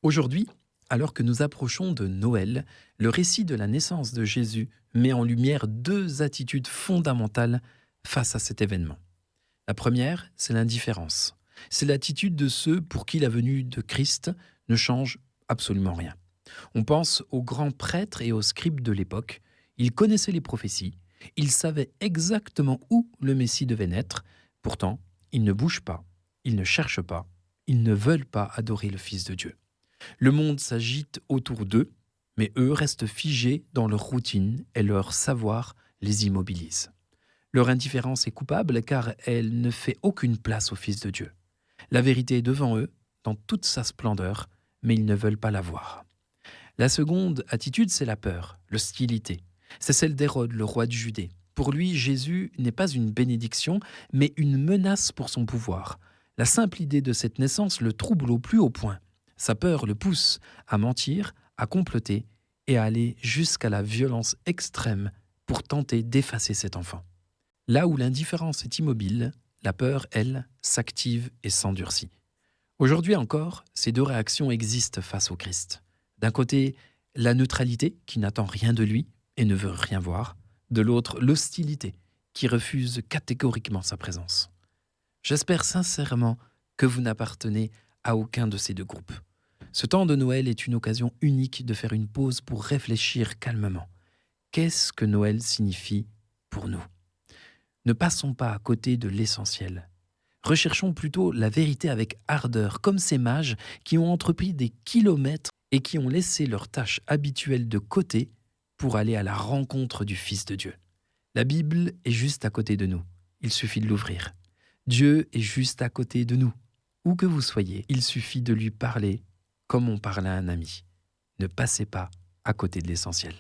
Aujourd'hui, alors que nous approchons de Noël, le récit de la naissance de Jésus met en lumière deux attitudes fondamentales face à cet événement. La première, c'est l'indifférence. C'est l'attitude de ceux pour qui la venue de Christ ne change absolument rien. On pense aux grands prêtres et aux scribes de l'époque. Ils connaissaient les prophéties, ils savaient exactement où le Messie devait naître. Pourtant, ils ne bougent pas, ils ne cherchent pas, ils ne veulent pas adorer le Fils de Dieu. Le monde s'agite autour d'eux, mais eux restent figés dans leur routine et leur savoir les immobilise. Leur indifférence est coupable car elle ne fait aucune place au Fils de Dieu. La vérité est devant eux, dans toute sa splendeur, mais ils ne veulent pas la voir. La seconde attitude, c'est la peur, l'hostilité. C'est celle d'Hérode, le roi de Judée. Pour lui, Jésus n'est pas une bénédiction, mais une menace pour son pouvoir. La simple idée de cette naissance le trouble au plus haut point. Sa peur le pousse à mentir, à comploter et à aller jusqu'à la violence extrême pour tenter d'effacer cet enfant. Là où l'indifférence est immobile, la peur, elle, s'active et s'endurcit. Aujourd'hui encore, ces deux réactions existent face au Christ. D'un côté, la neutralité qui n'attend rien de lui et ne veut rien voir. De l'autre, l'hostilité qui refuse catégoriquement sa présence. J'espère sincèrement que vous n'appartenez à aucun de ces deux groupes. Ce temps de Noël est une occasion unique de faire une pause pour réfléchir calmement. Qu'est-ce que Noël signifie pour nous ? Ne passons pas à côté de l'essentiel. Recherchons plutôt la vérité avec ardeur, comme ces mages qui ont entrepris des kilomètres et qui ont laissé leurs tâches habituelles de côté pour aller à la rencontre du Fils de Dieu. La Bible est juste à côté de nous. Il suffit de l'ouvrir. Dieu est juste à côté de nous. Où que vous soyez, il suffit de lui parler comme on parle à un ami. Ne passez pas à côté de l'essentiel.